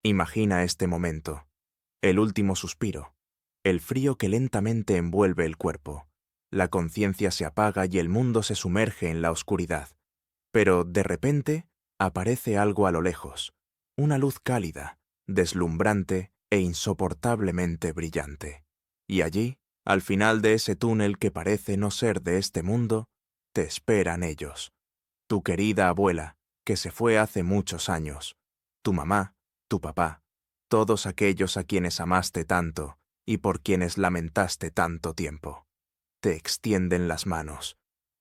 Imagina este momento, el último suspiro, el frío que lentamente envuelve el cuerpo. La conciencia se apaga y el mundo se sumerge en la oscuridad. Pero, de repente, aparece algo a lo lejos, una luz cálida, deslumbrante e insoportablemente brillante. Y allí, al final de ese túnel que parece no ser de este mundo, te esperan ellos. Tu querida abuela, que se fue hace muchos años. Tu mamá, tu papá, todos aquellos a quienes amaste tanto y por quienes lamentaste tanto tiempo. Te extienden las manos.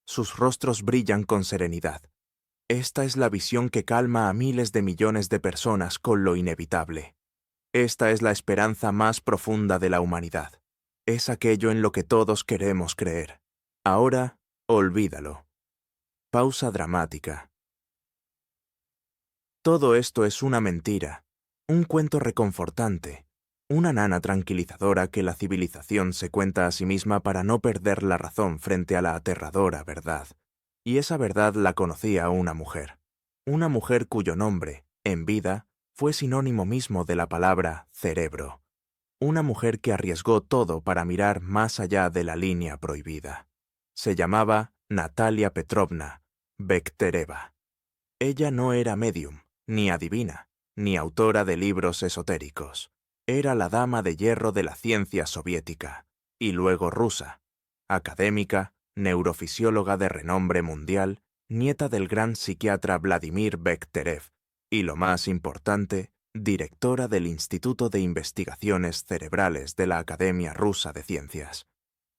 Sus rostros brillan con serenidad. Esta es la visión que calma a miles de millones de personas con lo inevitable. Esta es la esperanza más profunda de la humanidad. Es aquello en lo que todos queremos creer. Ahora, olvídalo. Pausa dramática. Todo esto es una mentira, un cuento reconfortante, una nana tranquilizadora que la civilización se cuenta a sí misma para no perder la razón frente a la aterradora verdad. Y esa verdad la conocía una mujer cuyo nombre, en vida, fue sinónimo mismo de la palabra cerebro. Una mujer que arriesgó todo para mirar más allá de la línea prohibida. Se llamaba Natalia Petrovna Bektereva. Ella no era médium, ni adivina, ni autora de libros esotéricos. Era la dama de hierro de la ciencia soviética, y luego rusa, académica, neurofisióloga de renombre mundial, nieta del gran psiquiatra Vladimir Bekterev, y lo más importante, directora del Instituto de Investigaciones Cerebrales de la Academia Rusa de Ciencias.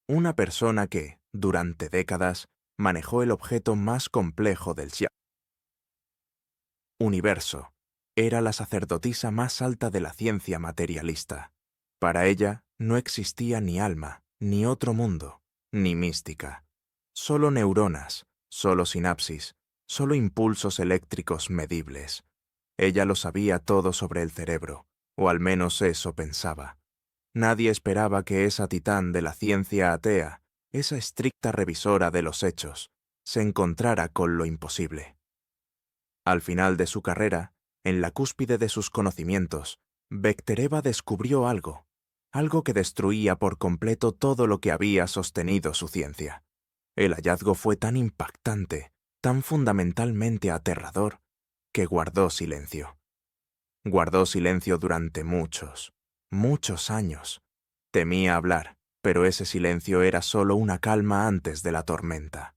Una persona que, durante décadas, manejó el objeto más complejo del universo. Era la sacerdotisa más alta de la ciencia materialista. Para ella no existía ni alma, ni otro mundo, ni mística. Solo neuronas, solo sinapsis, solo impulsos eléctricos medibles. Ella lo sabía todo sobre el cerebro, o al menos eso pensaba. Nadie esperaba que esa titán de la ciencia atea, esa estricta revisora de los hechos, se encontrara con lo imposible. Al final de su carrera, en la cúspide de sus conocimientos, Bektereva descubrió algo que destruía por completo todo lo que había sostenido su ciencia. El hallazgo fue tan impactante, tan fundamentalmente aterrador, que guardó silencio. Guardó silencio durante muchos, muchos años. Temía hablar, pero ese silencio era solo una calma antes de la tormenta.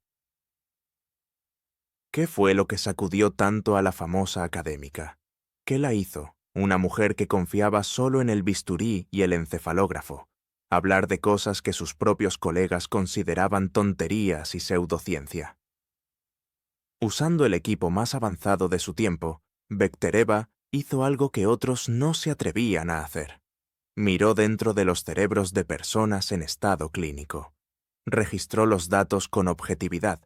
¿Qué fue lo que sacudió tanto a la famosa académica? ¿Qué la hizo, una mujer que confiaba solo en el bisturí y el encefalógrafo, hablar de cosas que sus propios colegas consideraban tonterías y pseudociencia? Usando el equipo más avanzado de su tiempo, Bektereva hizo algo que otros no se atrevían a hacer. Miró dentro de los cerebros de personas en estado clínico. Registró los datos con objetividad,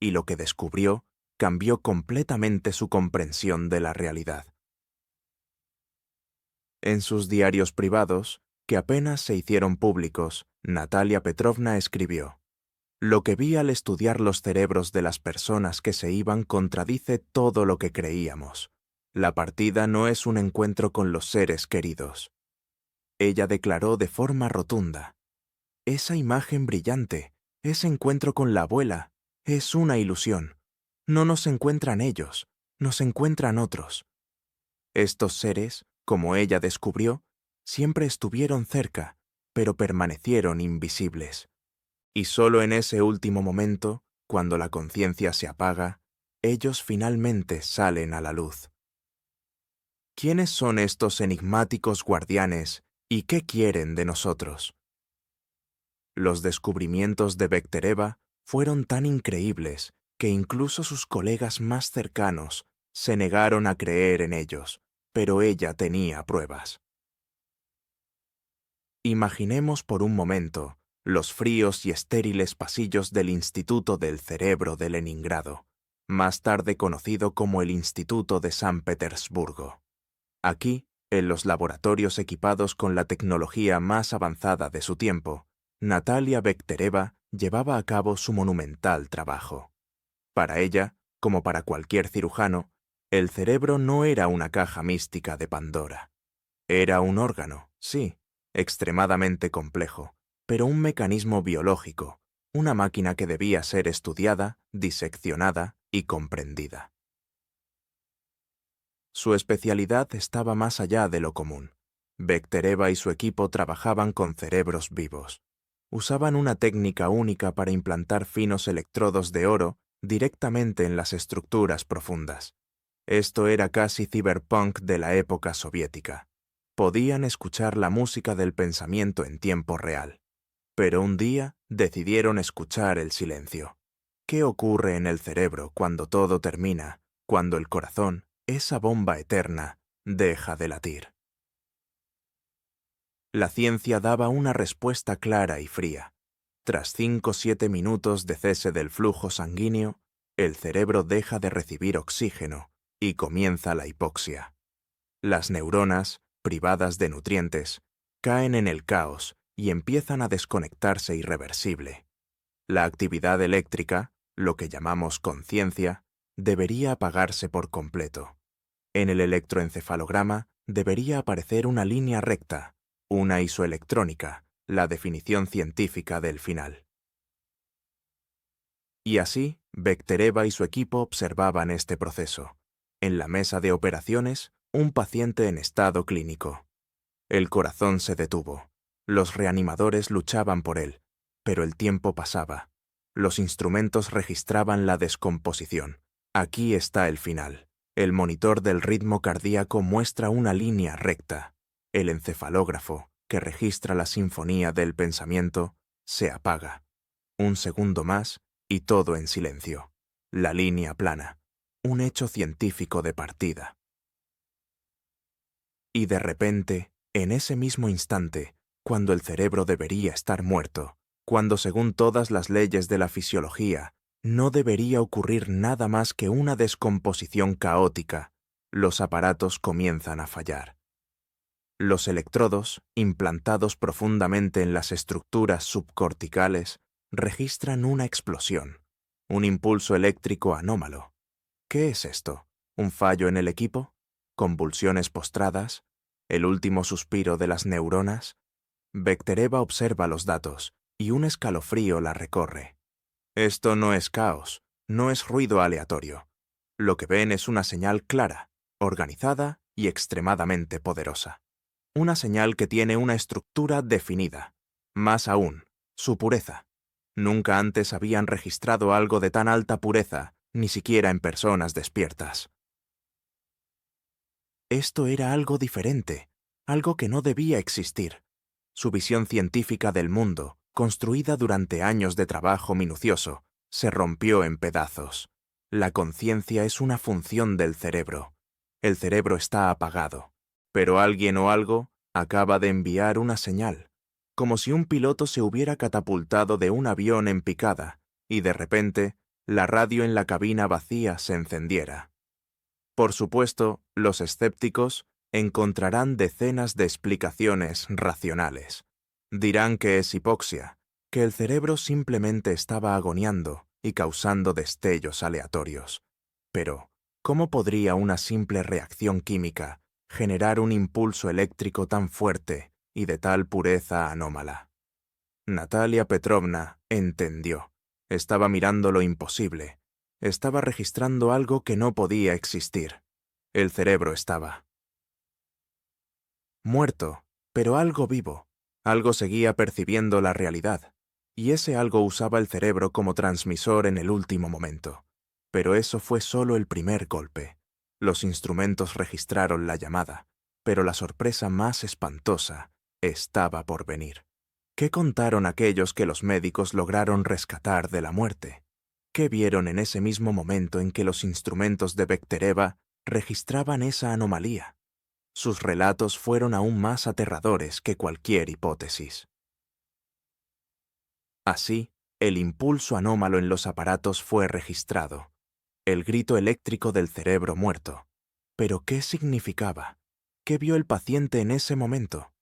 y lo que descubrió cambió completamente su comprensión de la realidad. En sus diarios privados, que apenas se hicieron públicos, Natalia Petrovna escribió: «Lo que vi al estudiar los cerebros de las personas que se iban contradice todo lo que creíamos. La partida no es un encuentro con los seres queridos». Ella declaró de forma rotunda: «Esa imagen brillante, ese encuentro con la abuela, es una ilusión. No nos encuentran ellos, nos encuentran otros». Estos seres, como ella descubrió, siempre estuvieron cerca, pero permanecieron invisibles. Y solo en ese último momento, cuando la conciencia se apaga, ellos finalmente salen a la luz. ¿Quiénes son estos enigmáticos guardianes y qué quieren de nosotros? Los descubrimientos de Bektereva fueron tan increíbles que incluso sus colegas más cercanos se negaron a creer en ellos, pero ella tenía pruebas. Imaginemos por un momento los fríos y estériles pasillos del Instituto del Cerebro de Leningrado, más tarde conocido como el Instituto de San Petersburgo. Aquí, en los laboratorios equipados con la tecnología más avanzada de su tiempo, Natalia Bektereva llevaba a cabo su monumental trabajo. Para ella, como para cualquier cirujano, el cerebro no era una caja mística de Pandora. Era un órgano, sí, extremadamente complejo, pero un mecanismo biológico, una máquina que debía ser estudiada, diseccionada y comprendida. Su especialidad estaba más allá de lo común. Bektereva y su equipo trabajaban con cerebros vivos. Usaban una técnica única para implantar finos electrodos de oro directamente en las estructuras profundas. Esto era casi cyberpunk de la época soviética. Podían escuchar la música del pensamiento en tiempo real. Pero un día decidieron escuchar el silencio. ¿Qué ocurre en el cerebro cuando todo termina, cuando el corazón, esa bomba eterna, deja de latir? La ciencia daba una respuesta clara y fría. Tras 5 o 7 minutos de cese del flujo sanguíneo, el cerebro deja de recibir oxígeno y comienza la hipoxia. Las neuronas, privadas de nutrientes, caen en el caos y empiezan a desconectarse irreversible. La actividad eléctrica, lo que llamamos conciencia, debería apagarse por completo. En el electroencefalograma debería aparecer una línea recta, una isoelectrónica, la definición científica del final. Y así, Bektereva y su equipo observaban este proceso. En la mesa de operaciones, un paciente en estado clínico. El corazón se detuvo. Los reanimadores luchaban por él, pero el tiempo pasaba. Los instrumentos registraban la descomposición. Aquí está el final. El monitor del ritmo cardíaco muestra una línea recta. El encefalógrafo, que registra la sinfonía del pensamiento, se apaga. Un segundo más y todo en silencio. La línea plana. Un hecho científico de partida. Y de repente, en ese mismo instante, cuando el cerebro debería estar muerto, cuando según todas las leyes de la fisiología, no debería ocurrir nada más que una descomposición caótica, los aparatos comienzan a fallar. Los electrodos, implantados profundamente en las estructuras subcorticales, registran una explosión, un impulso eléctrico anómalo. ¿Qué es esto? ¿Un fallo en el equipo? ¿Convulsiones postradas? ¿El último suspiro de las neuronas? Bektereva observa los datos y un escalofrío la recorre. Esto no es caos, no es ruido aleatorio. Lo que ven es una señal clara, organizada y extremadamente poderosa. Una señal que tiene una estructura definida. Más aún, su pureza. Nunca antes habían registrado algo de tan alta pureza, ni siquiera en personas despiertas. Esto era algo diferente, algo que no debía existir. Su visión científica del mundo, construida durante años de trabajo minucioso, se rompió en pedazos. La conciencia es una función del cerebro. El cerebro está apagado, pero alguien o algo acaba de enviar una señal, como si un piloto se hubiera catapultado de un avión en picada, y de repente, la radio en la cabina vacía se encendiera. Por supuesto, los escépticos encontrarán decenas de explicaciones racionales. Dirán que es hipoxia, que el cerebro simplemente estaba agoniando y causando destellos aleatorios. Pero, ¿cómo podría una simple reacción química generar un impulso eléctrico tan fuerte y de tal pureza anómala? Natalia Petrovna entendió. Estaba mirando lo imposible. Estaba registrando algo que no podía existir. El cerebro estaba muerto, pero algo vivo. Algo seguía percibiendo la realidad, y ese algo usaba el cerebro como transmisor en el último momento. Pero eso fue solo el primer golpe. Los instrumentos registraron la llamada, pero la sorpresa más espantosa estaba por venir. ¿Qué contaron aquellos que los médicos lograron rescatar de la muerte? ¿Qué vieron en ese mismo momento en que los instrumentos de Bektereva registraban esa anomalía? Sus relatos fueron aún más aterradores que cualquier hipótesis. Así, el impulso anómalo en los aparatos fue registrado, el grito eléctrico del cerebro muerto. ¿Pero qué significaba? ¿Qué vio el paciente en ese momento?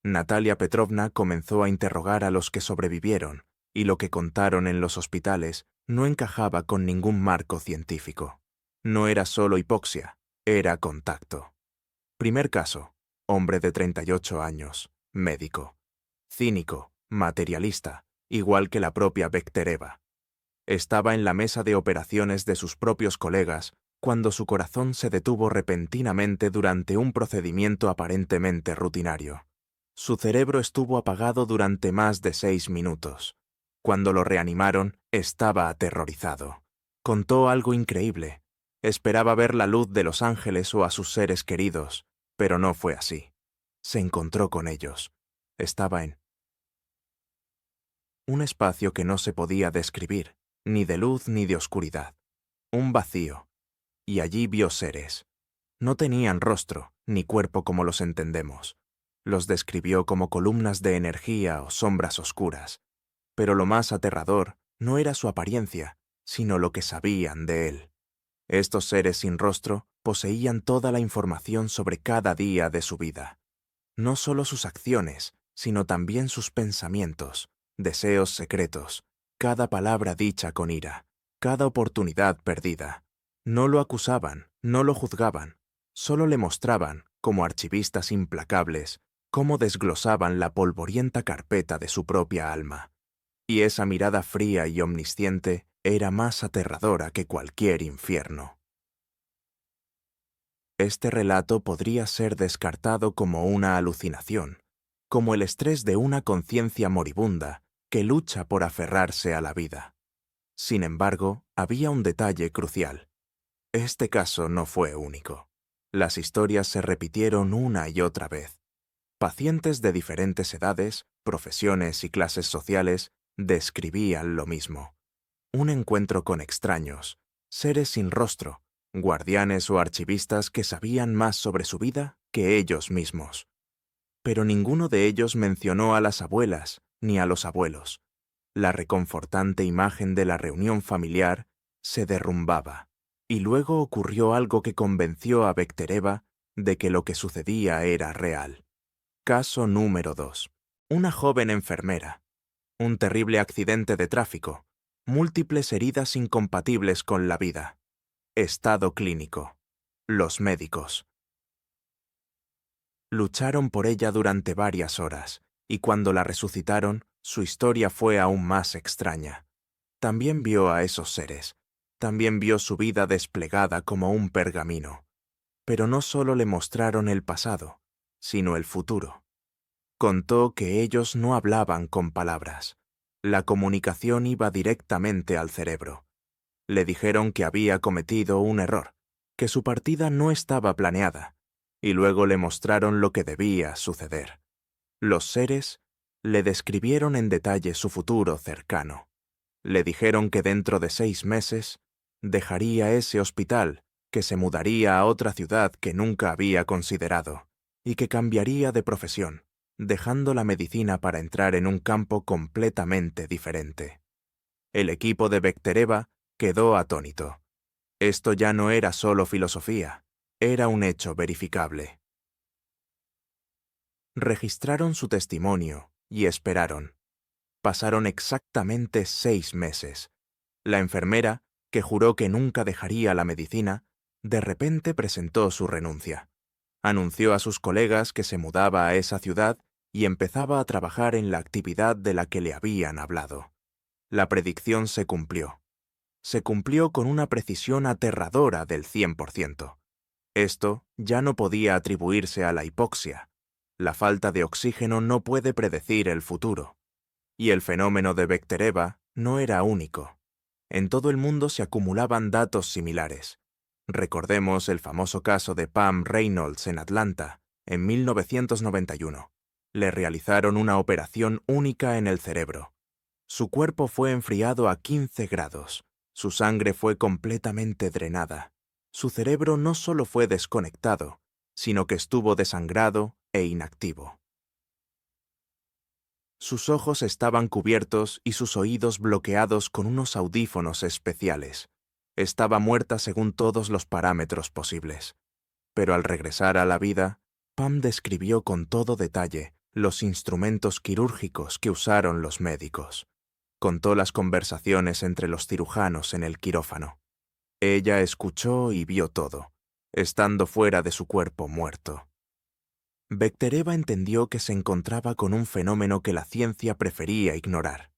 Natalia Petrovna comenzó a interrogar a los que sobrevivieron, y lo que contaron en los hospitales no encajaba con ningún marco científico. No era solo hipoxia, era contacto. Primer caso, hombre de 38 años, médico, cínico, materialista, igual que la propia Bektereva. Estaba en la mesa de operaciones de sus propios colegas cuando su corazón se detuvo repentinamente durante un procedimiento aparentemente rutinario. Su cerebro estuvo apagado durante más de 6 minutos. Cuando lo reanimaron, estaba aterrorizado. Contó algo increíble. Esperaba ver la luz de los ángeles o a sus seres queridos, pero no fue así. Se encontró con ellos. Estaba en un espacio que no se podía describir, ni de luz ni de oscuridad. Un vacío. Y allí vio seres. No tenían rostro, ni cuerpo como los entendemos. Los describió como columnas de energía o sombras oscuras. Pero lo más aterrador no era su apariencia, sino lo que sabían de él. Estos seres sin rostro poseían toda la información sobre cada día de su vida. No solo sus acciones, sino también sus pensamientos, deseos secretos, cada palabra dicha con ira, cada oportunidad perdida. No lo acusaban, no lo juzgaban, solo le mostraban, como archivistas implacables, cómo desglosaban la polvorienta carpeta de su propia alma. Y esa mirada fría y omnisciente era más aterradora que cualquier infierno. Este relato podría ser descartado como una alucinación, como el estrés de una conciencia moribunda que lucha por aferrarse a la vida. Sin embargo, había un detalle crucial. Este caso no fue único. Las historias se repitieron una y otra vez. Pacientes de diferentes edades, profesiones y clases sociales describían lo mismo. Un encuentro con extraños, seres sin rostro, guardianes o archivistas que sabían más sobre su vida que ellos mismos. Pero ninguno de ellos mencionó a las abuelas ni a los abuelos. La reconfortante imagen de la reunión familiar se derrumbaba, y luego ocurrió algo que convenció a Bektereva de que lo que sucedía era real. Caso número 2. Una joven enfermera. Un terrible accidente de tráfico. Múltiples heridas incompatibles con la vida. Estado clínico. Los médicos lucharon por ella durante varias horas, y cuando la resucitaron, su historia fue aún más extraña. También vio a esos seres. También vio su vida desplegada como un pergamino. Pero no solo le mostraron el pasado, sino el futuro. Contó que ellos no hablaban con palabras. La comunicación iba directamente al cerebro. Le dijeron que había cometido un error, que su partida no estaba planeada, y luego le mostraron lo que debía suceder. Los seres le describieron en detalle su futuro cercano. Le dijeron que dentro de 6 meses dejaría ese hospital, que se mudaría a otra ciudad que nunca había considerado, y que cambiaría de profesión, dejando la medicina para entrar en un campo completamente diferente. El equipo de Bektereva quedó atónito. Esto ya no era solo filosofía, era un hecho verificable. Registraron su testimonio y esperaron. Pasaron exactamente 6 meses. La enfermera, que juró que nunca dejaría la medicina, de repente presentó su renuncia. Anunció a sus colegas que se mudaba a esa ciudad y empezaba a trabajar en la actividad de la que le habían hablado. La predicción se cumplió. Se cumplió con una precisión aterradora del 100%. Esto ya no podía atribuirse a la hipoxia. La falta de oxígeno no puede predecir el futuro. Y el fenómeno de Bektereva no era único. En todo el mundo se acumulaban datos similares. Recordemos el famoso caso de Pam Reynolds en Atlanta, en 1991. Le realizaron una operación única en el cerebro. Su cuerpo fue enfriado a 15 grados. Su sangre fue completamente drenada. Su cerebro no solo fue desconectado, sino que estuvo desangrado e inactivo. Sus ojos estaban cubiertos y sus oídos bloqueados con unos audífonos especiales. Estaba muerta según todos los parámetros posibles. Pero al regresar a la vida, Pam describió con todo detalle los instrumentos quirúrgicos que usaron los médicos. Contó las conversaciones entre los cirujanos en el quirófano. Ella escuchó y vio todo, estando fuera de su cuerpo muerto. Bektereva entendió que se encontraba con un fenómeno que la ciencia prefería ignorar.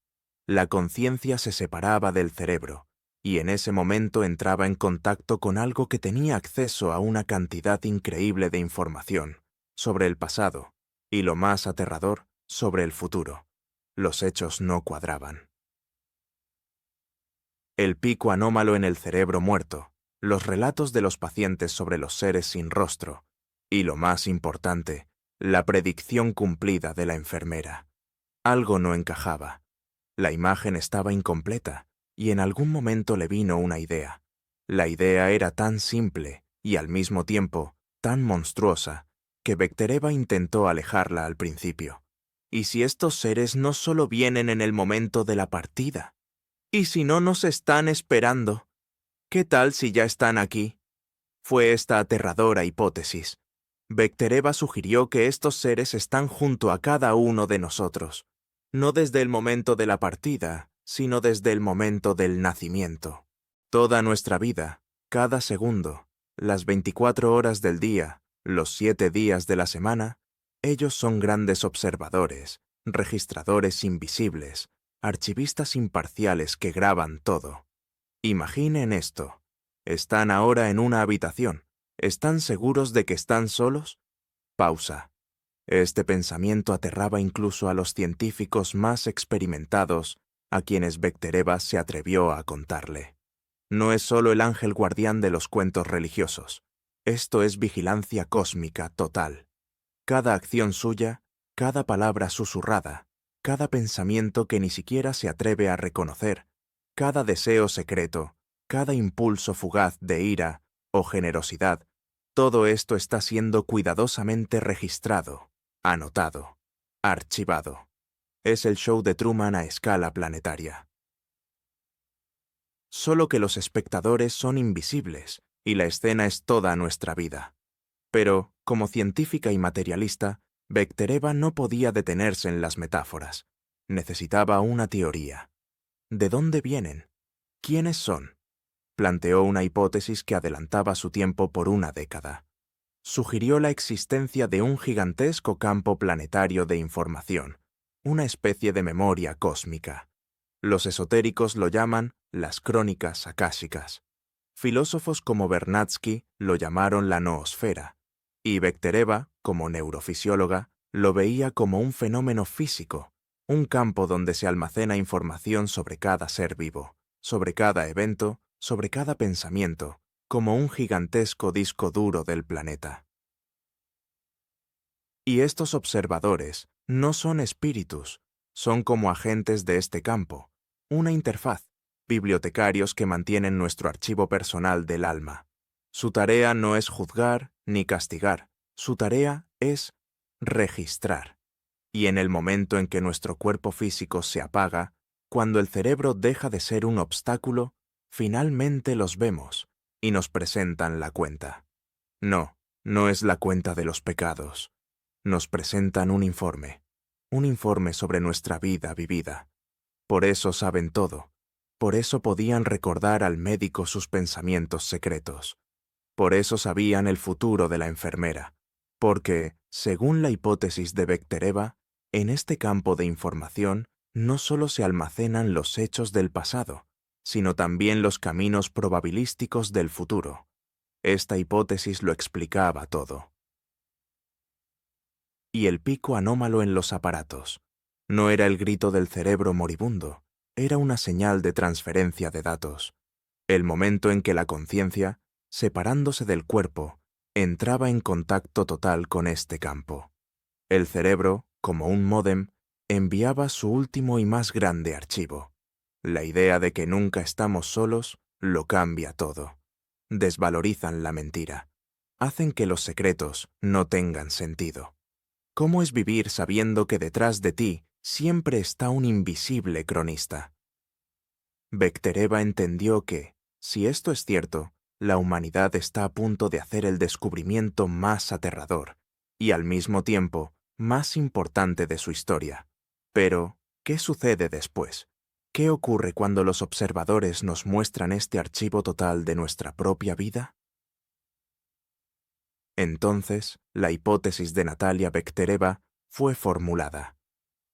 La conciencia se separaba del cerebro, y en ese momento entraba en contacto con algo que tenía acceso a una cantidad increíble de información sobre el pasado, y lo más aterrador, sobre el futuro. Los hechos no cuadraban. El pico anómalo en el cerebro muerto, los relatos de los pacientes sobre los seres sin rostro, y lo más importante, la predicción cumplida de la enfermera. Algo no encajaba. La imagen estaba incompleta, y en algún momento le vino una idea. La idea era tan simple y al mismo tiempo tan monstruosa que Bektereva intentó alejarla al principio. ¿Y si estos seres no solo vienen en el momento de la partida? ¿Y si no nos están esperando? ¿Qué tal si ya están aquí? Fue esta aterradora hipótesis. Bektereva sugirió que estos seres están junto a cada uno de nosotros, no desde el momento de la partida, sino desde el momento del nacimiento. Toda nuestra vida, cada segundo, las 24 horas del día, los 7 días de la semana, ellos son grandes observadores, registradores invisibles, archivistas imparciales que graban todo. Imaginen esto. Están ahora en una habitación. ¿Están seguros de que están solos? Pausa. Este pensamiento aterraba incluso a los científicos más experimentados, a quienes Bektereva se atrevió a contarle. No es solo el ángel guardián de los cuentos religiosos. Esto es vigilancia cósmica total. Cada acción suya, cada palabra susurrada, cada pensamiento que ni siquiera se atreve a reconocer, cada deseo secreto, cada impulso fugaz de ira o generosidad, todo esto está siendo cuidadosamente registrado, anotado, archivado. Es el show de Truman a escala planetaria. Solo que los espectadores son invisibles y la escena es toda nuestra vida. Pero, como científica y materialista, Bektereva no podía detenerse en las metáforas. Necesitaba una teoría. ¿De dónde vienen? ¿Quiénes son? Planteó una hipótesis que adelantaba su tiempo por una década. Sugirió la existencia de un gigantesco campo planetario de información, una especie de memoria cósmica. Los esotéricos lo llaman las crónicas akáshicas. Filósofos como Vernadsky lo llamaron la noosfera, y Bektereva, como neurofisióloga, lo veía como un fenómeno físico, un campo donde se almacena información sobre cada ser vivo, sobre cada evento, sobre cada pensamiento, como un gigantesco disco duro del planeta. Y estos observadores no son espíritus, son como agentes de este campo, una interfaz, bibliotecarios que mantienen nuestro archivo personal del alma. Su tarea no es juzgar ni castigar, su tarea es registrar. Y en el momento en que nuestro cuerpo físico se apaga, cuando el cerebro deja de ser un obstáculo, finalmente los vemos y nos presentan la cuenta. No, no es la cuenta de los pecados. Nos presentan un informe sobre nuestra vida vivida. Por eso saben todo. Por eso podían recordar al médico sus pensamientos secretos. Por eso sabían el futuro de la enfermera. Porque, según la hipótesis de Bektereva, en este campo de información no solo se almacenan los hechos del pasado, sino también los caminos probabilísticos del futuro. Esta hipótesis lo explicaba todo. Y el pico anómalo en los aparatos. No era el grito del cerebro moribundo, era una señal de transferencia de datos. El momento en que la conciencia, separándose del cuerpo, entraba en contacto total con este campo. El cerebro, como un módem, enviaba su último y más grande archivo. La idea de que nunca estamos solos lo cambia todo. Desvalorizan la mentira. Hacen que los secretos no tengan sentido. ¿Cómo es vivir sabiendo que detrás de ti siempre está un invisible cronista? Bektereva entendió que, si esto es cierto, la humanidad está a punto de hacer el descubrimiento más aterrador y al mismo tiempo más importante de su historia. Pero, ¿qué sucede después? ¿Qué ocurre cuando los observadores nos muestran este archivo total de nuestra propia vida? Entonces, la hipótesis de Natalia Bektereva fue formulada.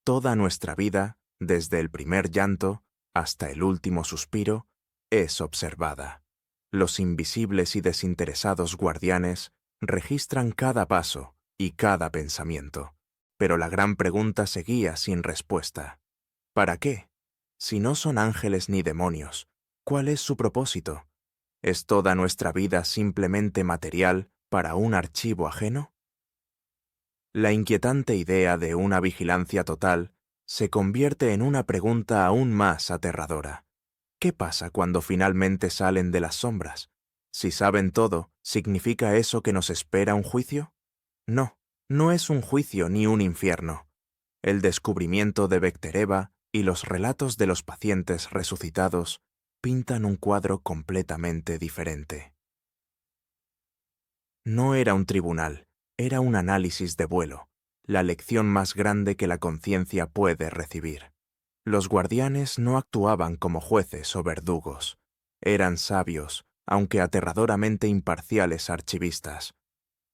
Toda nuestra vida, desde el primer llanto hasta el último suspiro, es observada. Los invisibles y desinteresados guardianes registran cada paso y cada pensamiento. Pero la gran pregunta seguía sin respuesta. ¿Para qué? Si no son ángeles ni demonios, ¿cuál es su propósito? ¿Es toda nuestra vida simplemente material para un archivo ajeno? La inquietante idea de una vigilancia total se convierte en una pregunta aún más aterradora. ¿Qué pasa cuando finalmente salen de las sombras? Si saben todo, ¿significa eso que nos espera un juicio? No, no es un juicio ni un infierno. El descubrimiento de Bektereva y los relatos de los pacientes resucitados pintan un cuadro completamente diferente. No era un tribunal, era un análisis de vuelo, la lección más grande que la conciencia puede recibir. Los guardianes no actuaban como jueces o verdugos. Eran sabios, aunque aterradoramente imparciales archivistas.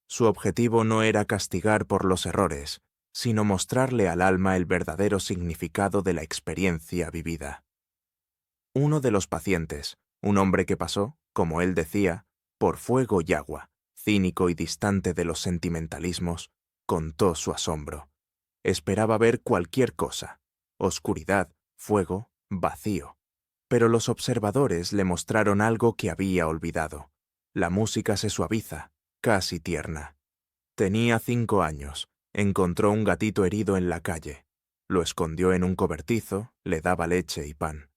Su objetivo no era castigar por los errores, sino mostrarle al alma el verdadero significado de la experiencia vivida. Uno de los pacientes, un hombre que pasó, como él decía, por fuego y agua, cínico y distante de los sentimentalismos, contó su asombro. Esperaba ver cualquier cosa: oscuridad, fuego, vacío. Pero los observadores le mostraron algo que había olvidado. La música se suaviza, casi tierna. Tenía 5 años, encontró un gatito herido en la calle. Lo escondió en un cobertizo, le daba leche y pan.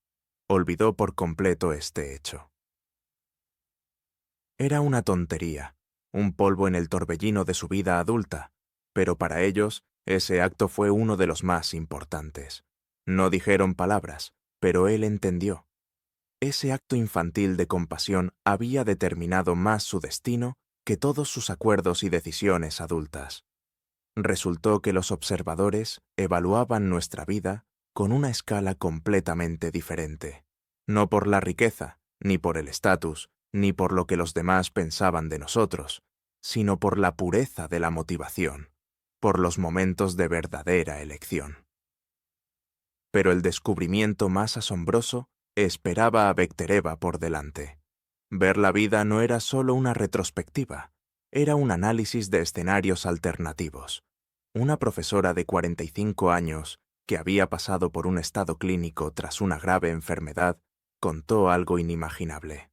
Olvidó por completo este hecho. Era una tontería, un polvo en el torbellino de su vida adulta, pero para ellos ese acto fue uno de los más importantes. No dijeron palabras, pero él entendió. Ese acto infantil de compasión había determinado más su destino que todos sus acuerdos y decisiones adultas. Resultó que los observadores evaluaban nuestra vida con una escala completamente diferente. No por la riqueza, ni por el estatus, ni por lo que los demás pensaban de nosotros, sino por la pureza de la motivación, por los momentos de verdadera elección. Pero el descubrimiento más asombroso esperaba a Bektereva por delante. Ver la vida no era solo una retrospectiva, era un análisis de escenarios alternativos. Una profesora de 45 años, que había pasado por un estado clínico tras una grave enfermedad, contó algo inimaginable.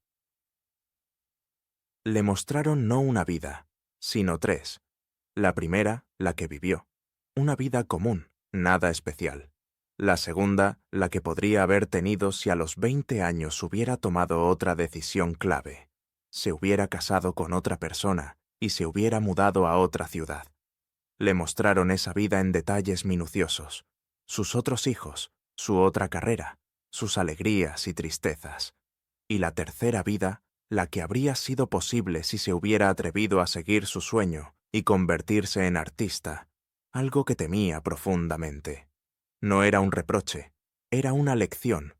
Le mostraron no una vida, sino 3. La primera, la que vivió. Una vida común, nada especial. La segunda, la que podría haber tenido si a los 20 años hubiera tomado otra decisión clave. Se hubiera casado con otra persona y se hubiera mudado a otra ciudad. Le mostraron esa vida en detalles minuciosos, sus otros hijos, su otra carrera, sus alegrías y tristezas. Y la tercera vida, la que habría sido posible si se hubiera atrevido a seguir su sueño y convertirse en artista, algo que temía profundamente. No era un reproche, era una lección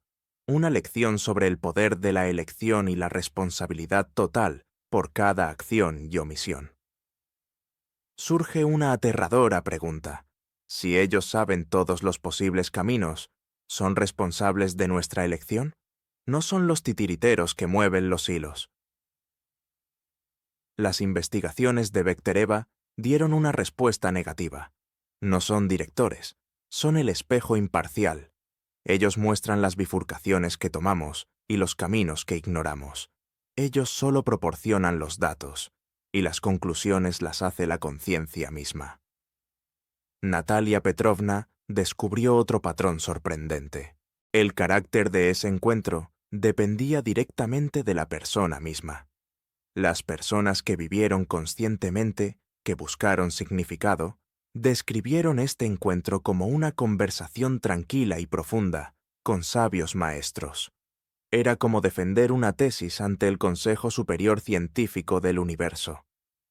sobre el poder de la elección y la responsabilidad total por cada acción y omisión. Surge una aterradora pregunta. Si ellos saben todos los posibles caminos, ¿son responsables de nuestra elección? No son los titiriteros que mueven los hilos. Las investigaciones de Bektereva dieron una respuesta negativa. No son directores, son el espejo imparcial. Ellos muestran las bifurcaciones que tomamos y los caminos que ignoramos. Ellos solo proporcionan los datos, y las conclusiones las hace la conciencia misma. Natalia Petrovna descubrió otro patrón sorprendente. El carácter de ese encuentro dependía directamente de la persona misma. Las personas que vivieron conscientemente, que buscaron significado, describieron este encuentro como una conversación tranquila y profunda con sabios maestros. Era como defender una tesis ante el Consejo Superior Científico del Universo.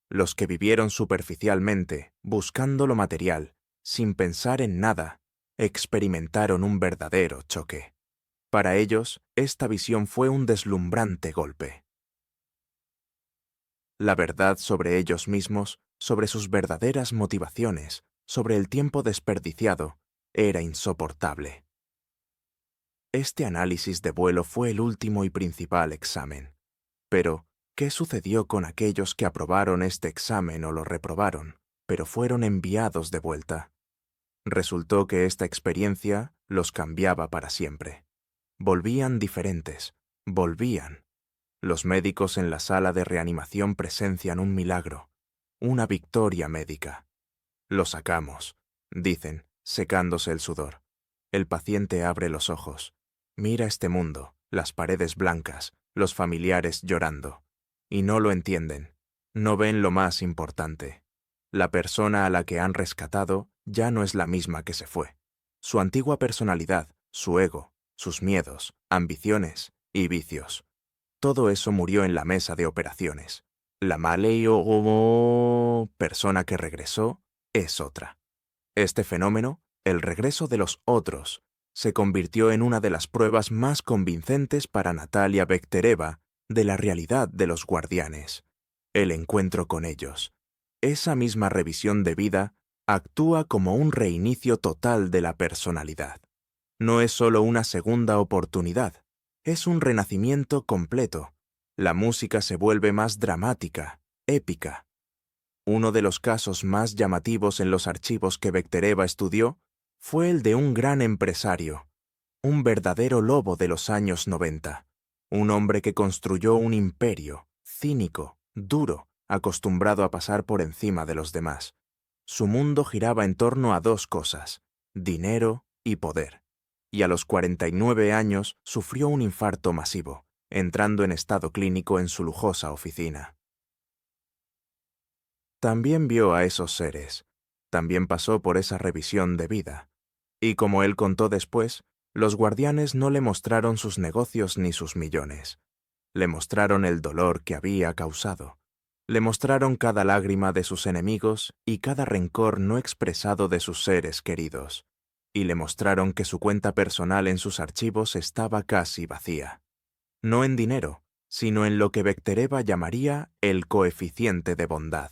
Los que vivieron superficialmente, buscando lo material, sin pensar en nada, experimentaron un verdadero choque. Para ellos, esta visión fue un deslumbrante golpe. La verdad sobre ellos mismos, sobre sus verdaderas motivaciones, sobre el tiempo desperdiciado, era insoportable. Este análisis de vuelo fue el último y principal examen. Pero, ¿qué sucedió con aquellos que aprobaron este examen o lo reprobaron, pero fueron enviados de vuelta? Resultó que esta experiencia los cambiaba para siempre. Volvían diferentes, volvían. Los médicos en la sala de reanimación presencian un milagro, una victoria médica. Lo sacamos, dicen, secándose el sudor. El paciente abre los ojos. Mira este mundo, las paredes blancas, los familiares llorando. Y no lo entienden. No ven lo más importante. La persona a la que han rescatado ya no es la misma que se fue. Su antigua personalidad, su ego, sus miedos, ambiciones y vicios. Todo eso murió en la mesa de operaciones. La persona que regresó es otra. Este fenómeno, el regreso de los otros, se convirtió en una de las pruebas más convincentes para Natalia Bektereva de la realidad de los guardianes. El encuentro con ellos. Esa misma revisión de vida actúa como un reinicio total de la personalidad. No es solo una segunda oportunidad, es un renacimiento completo. La música se vuelve más dramática, épica. Uno de los casos más llamativos en los archivos que Bektereva estudió fue el de un gran empresario, un verdadero lobo de los años 90, un hombre que construyó un imperio, cínico, duro, acostumbrado a pasar por encima de los demás. Su mundo giraba en torno a dos cosas, dinero y poder. Y a los 49 años sufrió un infarto masivo, entrando en estado clínico en su lujosa oficina. También vio a esos seres, también pasó por esa revisión de vida. Y como él contó después, los guardianes no le mostraron sus negocios ni sus millones. Le mostraron el dolor que había causado. Le mostraron cada lágrima de sus enemigos y cada rencor no expresado de sus seres queridos. Y le mostraron que su cuenta personal en sus archivos estaba casi vacía. No en dinero, sino en lo que Bektereva llamaría el coeficiente de bondad.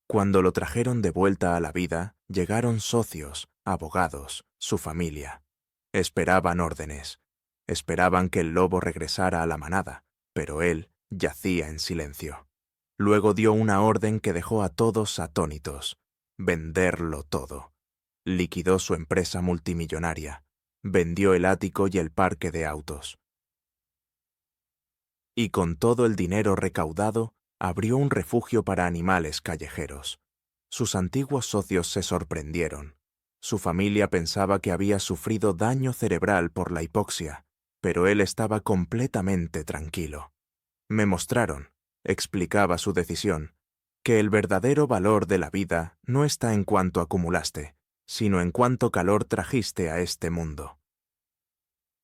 Cuando lo trajeron de vuelta a la vida, llegaron socios, abogados, su familia. Esperaban órdenes. Esperaban que el lobo regresara a la manada, pero él yacía en silencio. Luego dio una orden que dejó a todos atónitos. Venderlo todo. Liquidó su empresa multimillonaria. Vendió el ático y el parque de autos. Y con todo el dinero recaudado, abrió un refugio para animales callejeros. Sus antiguos socios se sorprendieron. Su familia pensaba que había sufrido daño cerebral por la hipoxia, pero él estaba completamente tranquilo. Me mostraron, explicaba su decisión, que el verdadero valor de la vida no está en cuánto acumulaste, sino en cuánto calor trajiste a este mundo.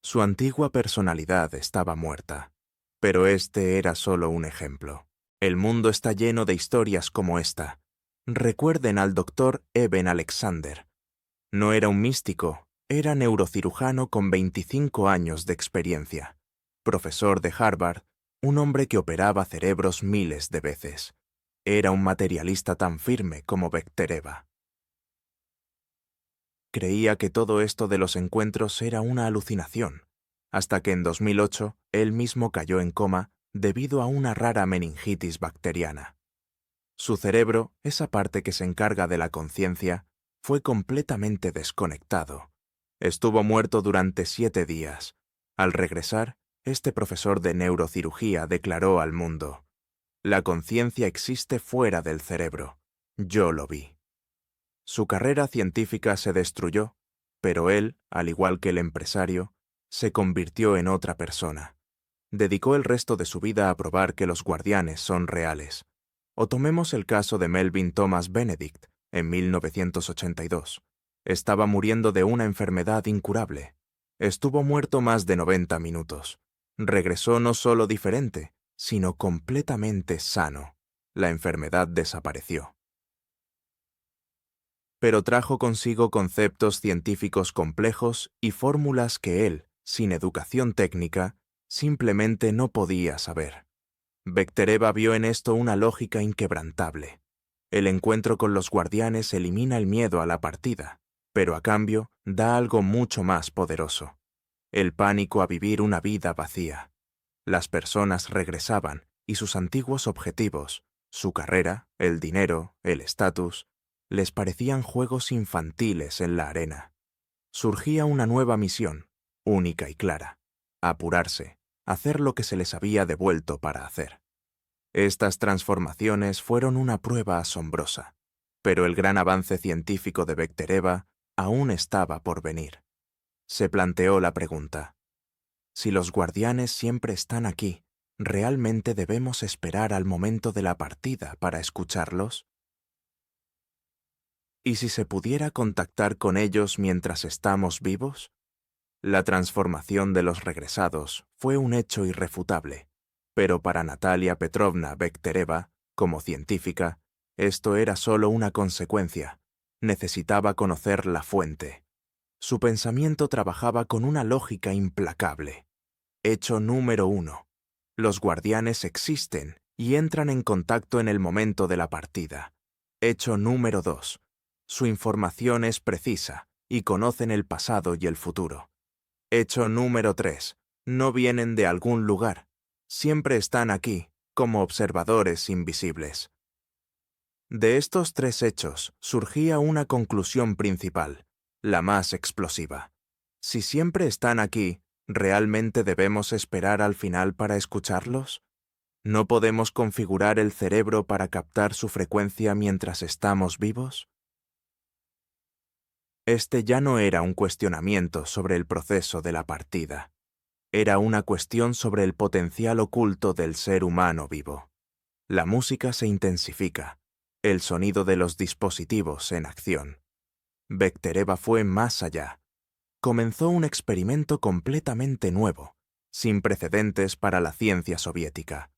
Su antigua personalidad estaba muerta, pero este era solo un ejemplo. El mundo está lleno de historias como esta. Recuerden al doctor Eben Alexander. No era un místico, era neurocirujano con 25 años de experiencia, profesor de Harvard, un hombre que operaba cerebros miles de veces. Era un materialista tan firme como Bektereva. Creía que todo esto de los encuentros era una alucinación, hasta que en 2008 él mismo cayó en coma debido a una rara meningitis bacteriana. Su cerebro, esa parte que se encarga de la conciencia, fue completamente desconectado. Estuvo muerto durante 7 días. Al regresar, este profesor de neurocirugía declaró al mundo: «La conciencia existe fuera del cerebro. Yo lo vi». Su carrera científica se destruyó, pero él, al igual que el empresario, se convirtió en otra persona. Dedicó el resto de su vida a probar que los guardianes son reales. O tomemos el caso de Melvin Thomas Benedict, en 1982. Estaba muriendo de una enfermedad incurable. Estuvo muerto más de 90 minutos. Regresó no solo diferente, sino completamente sano. La enfermedad desapareció. Pero trajo consigo conceptos científicos complejos y fórmulas que él, sin educación técnica, simplemente no podía saber. Bectereva vio en esto una lógica inquebrantable. El encuentro con los guardianes elimina el miedo a la partida, pero a cambio da algo mucho más poderoso: el pánico a vivir una vida vacía. Las personas regresaban y sus antiguos objetivos, su carrera, el dinero, el estatus, les parecían juegos infantiles en la arena. Surgía una nueva misión, única y clara: apurarse, hacer lo que se les había devuelto para hacer. Estas transformaciones fueron una prueba asombrosa, pero el gran avance científico de Bectereva aún estaba por venir. Se planteó la pregunta: si los guardianes siempre están aquí, ¿realmente debemos esperar al momento de la partida para escucharlos? ¿Y si se pudiera contactar con ellos mientras estamos vivos? La transformación de los regresados fue un hecho irrefutable, pero para Natalia Petrovna Bectereva, como científica, esto era solo una consecuencia. Necesitaba conocer la fuente. Su pensamiento trabajaba con una lógica implacable. Hecho número 1. Los guardianes existen y entran en contacto en el momento de la partida. Hecho número 2. Su información es precisa y conocen el pasado y el futuro. Hecho número 3. No vienen de algún lugar. Siempre están aquí, como observadores invisibles. De estos 3 hechos surgía una conclusión principal, la más explosiva. Si siempre están aquí, ¿realmente debemos esperar al final para escucharlos? ¿No podemos configurar el cerebro para captar su frecuencia mientras estamos vivos? Este ya no era un cuestionamiento sobre el proceso de la partida. Era una cuestión sobre el potencial oculto del ser humano vivo. La música se intensifica, el sonido de los dispositivos en acción. Bectereva fue más allá. Comenzó un experimento completamente nuevo, sin precedentes para la ciencia soviética.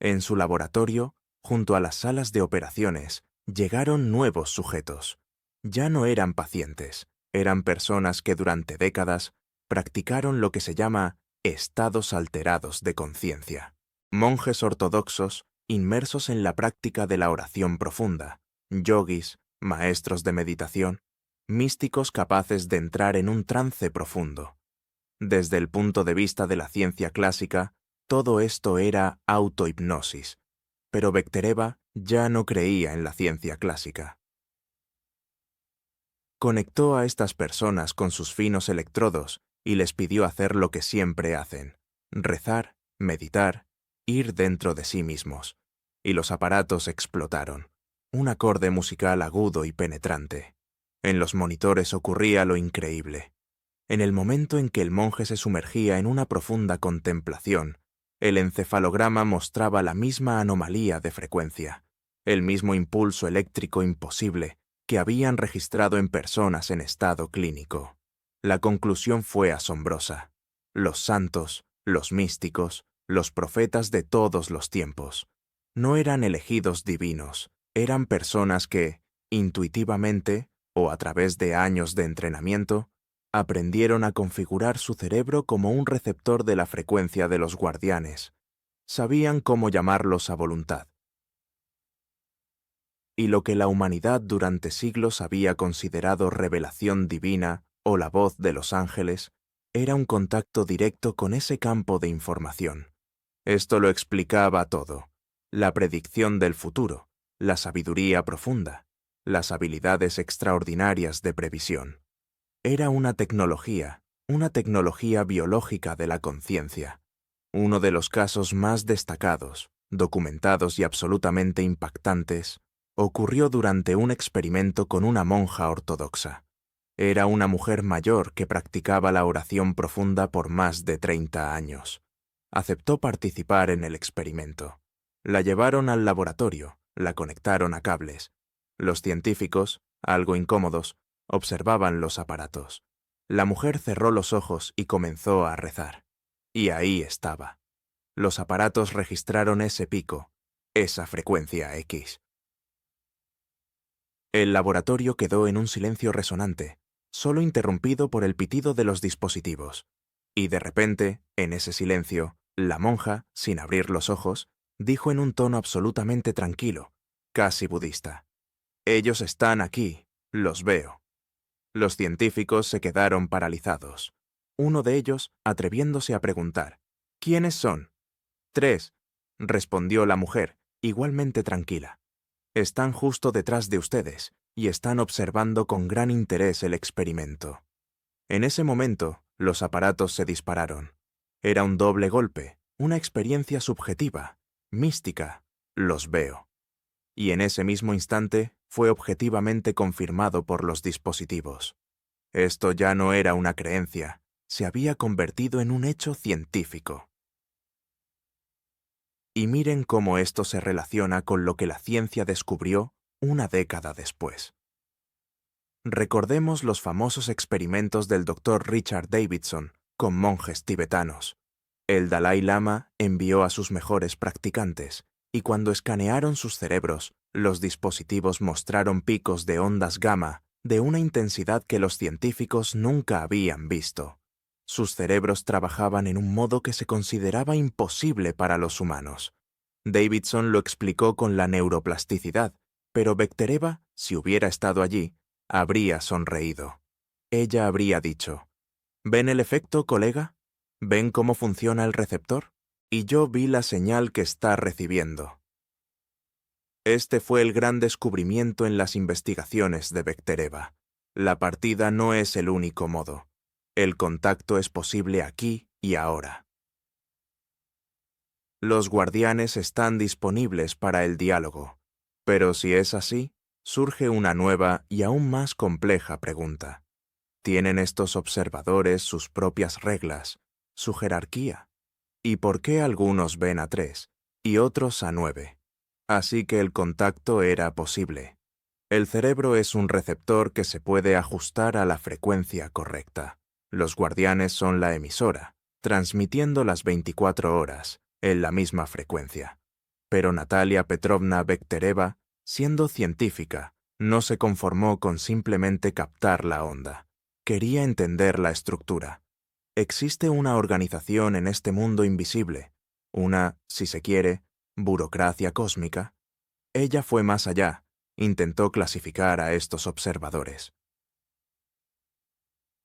En su laboratorio, junto a las salas de operaciones, llegaron nuevos sujetos. Ya no eran pacientes, eran personas que durante décadas practicaron lo que se llama estados alterados de conciencia. Monjes ortodoxos inmersos en la práctica de la oración profunda, yogis, maestros de meditación, místicos capaces de entrar en un trance profundo. Desde el punto de vista de la ciencia clásica, todo esto era autohipnosis, pero Bectereva ya no creía en la ciencia clásica. Conectó a estas personas con sus finos electrodos y les pidió hacer lo que siempre hacen: rezar, meditar, ir dentro de sí mismos. Y los aparatos explotaron. Un acorde musical agudo y penetrante. En los monitores ocurría lo increíble. En el momento en que el monje se sumergía en una profunda contemplación, el encefalograma mostraba la misma anomalía de frecuencia, el mismo impulso eléctrico imposible que habían registrado en personas en estado clínico. La conclusión fue asombrosa. Los santos, los místicos, los profetas de todos los tiempos, no eran elegidos divinos, eran personas que, intuitivamente, o a través de años de entrenamiento, aprendieron a configurar su cerebro como un receptor de la frecuencia de los guardianes. Sabían cómo llamarlos a voluntad. Y lo que la humanidad durante siglos había considerado revelación divina o la voz de los ángeles, era un contacto directo con ese campo de información. Esto lo explicaba todo: la predicción del futuro, la sabiduría profunda, las habilidades extraordinarias de previsión. Era una tecnología biológica de la conciencia. Uno de los casos más destacados, documentados y absolutamente impactantes, ocurrió durante un experimento con una monja ortodoxa. Era una mujer mayor que practicaba la oración profunda por más de 30 años. Aceptó participar en el experimento. La llevaron al laboratorio, la conectaron a cables. Los científicos, algo incómodos, observaban los aparatos. La mujer cerró los ojos y comenzó a rezar. Y ahí estaba. Los aparatos registraron ese pico, esa frecuencia X. El laboratorio quedó en un silencio resonante, solo interrumpido por el pitido de los dispositivos. Y de repente, en ese silencio, la monja, sin abrir los ojos, dijo en un tono absolutamente tranquilo, casi budista. Ellos están aquí, los veo. Los científicos se quedaron paralizados. Uno de ellos atreviéndose a preguntar, ¿quiénes son? 3, respondió la mujer, igualmente tranquila. Están justo detrás de ustedes y están observando con gran interés el experimento. En ese momento, los aparatos se dispararon. Era un doble golpe, una experiencia subjetiva, mística, los veo. Y en ese mismo instante fue objetivamente confirmado por los dispositivos. Esto ya no era una creencia, se había convertido en un hecho científico. Y miren cómo esto se relaciona con lo que la ciencia descubrió una década después. Recordemos los famosos experimentos del Dr. Richard Davidson con monjes tibetanos. El Dalai Lama envió a sus mejores practicantes, y cuando escanearon sus cerebros, los dispositivos mostraron picos de ondas gamma de una intensidad que los científicos nunca habían visto. Sus cerebros trabajaban en un modo que se consideraba imposible para los humanos. Davidson lo explicó con la neuroplasticidad, pero Bektereva, si hubiera estado allí, habría sonreído. Ella habría dicho, ¿ven el efecto, colega? ¿Ven cómo funciona el receptor? Y yo vi la señal que está recibiendo. Este fue el gran descubrimiento en las investigaciones de Bektereva. La partida no es el único modo. El contacto es posible aquí y ahora. Los guardianes están disponibles para el diálogo, pero si es así, surge una nueva y aún más compleja pregunta. ¿Tienen estos observadores sus propias reglas, su jerarquía? ¿Y por qué algunos ven a 3 y otros a 9? Así que el contacto era posible. El cerebro es un receptor que se puede ajustar a la frecuencia correcta. Los guardianes son la emisora, transmitiendo las 24 horas, en la misma frecuencia. Pero Natalia Petrovna Bektereva, siendo científica, no se conformó con simplemente captar la onda. Quería entender la estructura. Existe una organización en este mundo invisible, una, si se quiere, burocracia cósmica. Ella fue más allá, intentó clasificar a estos observadores.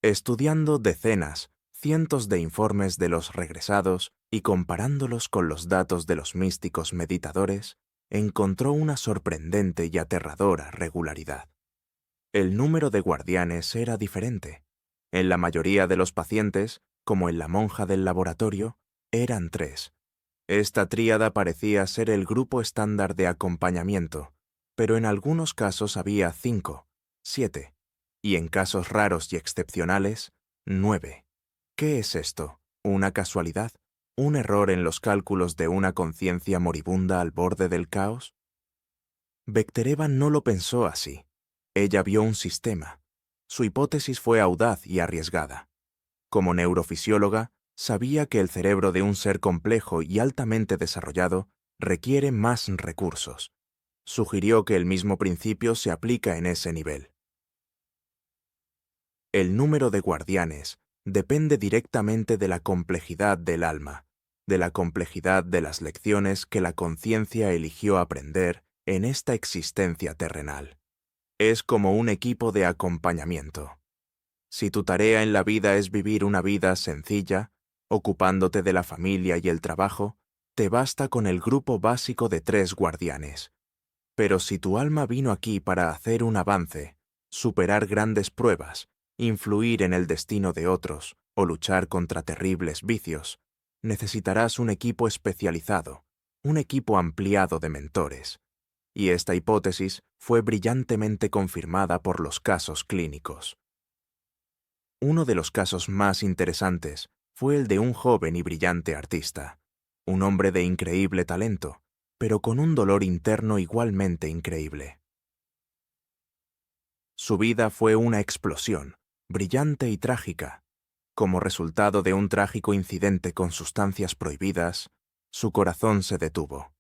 Estudiando decenas, cientos de informes de los regresados y comparándolos con los datos de los místicos meditadores, encontró una sorprendente y aterradora regularidad. El número de guardianes era diferente. En la mayoría de los pacientes, como en la monja del laboratorio, eran 3. Esta tríada parecía ser el grupo estándar de acompañamiento, pero en algunos casos había 5, 7, y en casos raros y excepcionales, 9. ¿Qué es esto? ¿Una casualidad? ¿Un error en los cálculos de una conciencia moribunda al borde del caos? Bektereva no lo pensó así. Ella vio un sistema. Su hipótesis fue audaz y arriesgada. Como neurofisióloga, sabía que el cerebro de un ser complejo y altamente desarrollado requiere más recursos. Sugirió que el mismo principio se aplica en ese nivel. El número de guardianes depende directamente de la complejidad del alma, de la complejidad de las lecciones que la conciencia eligió aprender en esta existencia terrenal. Es como un equipo de acompañamiento. Si tu tarea en la vida es vivir una vida sencilla, ocupándote de la familia y el trabajo, te basta con el grupo básico de 3 guardianes. Pero si tu alma vino aquí para hacer un avance, superar grandes pruebas, influir en el destino de otros o luchar contra terribles vicios, necesitarás un equipo especializado, un equipo ampliado de mentores. Y esta hipótesis fue brillantemente confirmada por los casos clínicos. Uno de los casos más interesantes fue el de un joven y brillante artista, un hombre de increíble talento, pero con un dolor interno igualmente increíble. Su vida fue una explosión, brillante y trágica. Como resultado de un trágico incidente con sustancias prohibidas, su corazón se detuvo.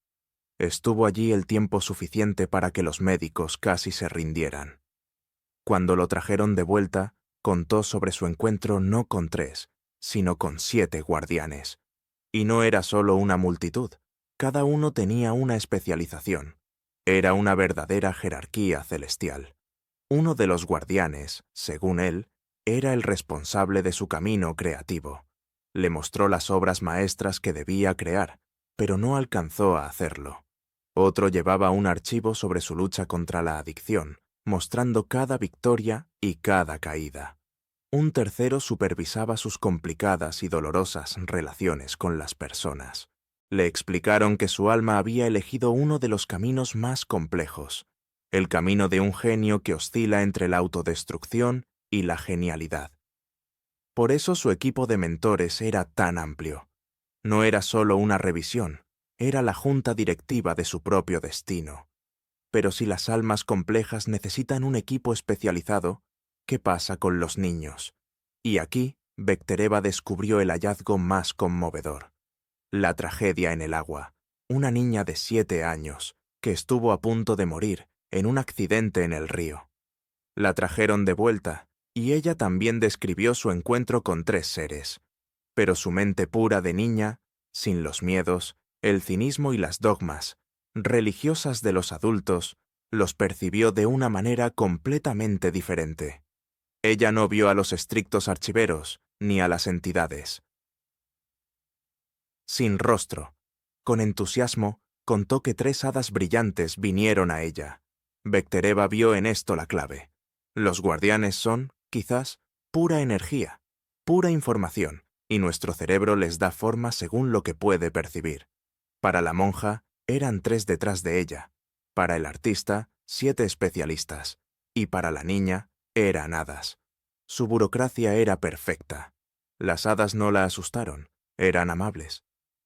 Estuvo allí el tiempo suficiente para que los médicos casi se rindieran. Cuando lo trajeron de vuelta, contó sobre su encuentro no con 3, sino con 7 guardianes. Y no era solo una multitud, Cada uno tenía una especialización. Era una verdadera jerarquía celestial. Uno de los guardianes, según él, era el responsable de su camino creativo. Le mostró las obras maestras que debía crear, pero no alcanzó a hacerlo. Otro llevaba un archivo sobre su lucha contra la adicción, mostrando cada victoria y cada caída. Un tercero supervisaba sus complicadas y dolorosas relaciones con las personas. Le explicaron que su alma había elegido uno de los caminos más complejos, el camino de un genio que oscila entre la autodestrucción y la genialidad. Por eso su equipo de mentores era tan amplio. No era solo una revisión, era la junta directiva de su propio destino. Pero si las almas complejas necesitan un equipo especializado, ¿qué pasa con los niños? Y aquí, Bektereva descubrió el hallazgo más conmovedor. La tragedia en el agua. Una niña de 7 años, que estuvo a punto de morir en un accidente en el río. La trajeron de vuelta, y ella también describió su encuentro con 3 seres. Pero su mente pura de niña, sin los miedos, el cinismo y las dogmas religiosas de los adultos, los percibió de una manera completamente diferente. Ella no vio a los estrictos archiveros, ni a las entidades. Sin rostro, con entusiasmo, contó que 3 hadas brillantes vinieron a ella. Bektereva vio en esto la clave. Los guardianes son, quizás, pura energía, pura información, y nuestro cerebro les da forma según lo que puede percibir. Para la monja, eran 3 detrás de ella. Para el artista, 7 especialistas. Y para la niña, eran hadas. Su burocracia era perfecta. Las hadas no la asustaron, eran amables.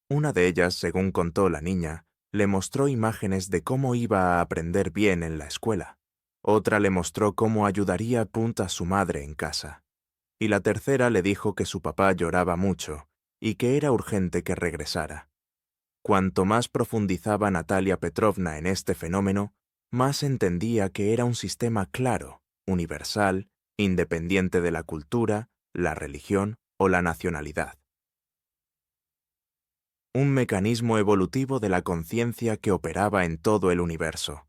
Una de ellas, según contó la niña, le mostró imágenes de cómo iba a aprender bien en la escuela. Otra le mostró cómo ayudaría a su madre en casa. Y la tercera le dijo que su papá lloraba mucho y que era urgente que regresara. Cuanto más profundizaba Natalia Petrovna en este fenómeno, más entendía que era un sistema claro, universal, independiente de la cultura, la religión o la nacionalidad. Un mecanismo evolutivo de la conciencia que operaba en todo el universo.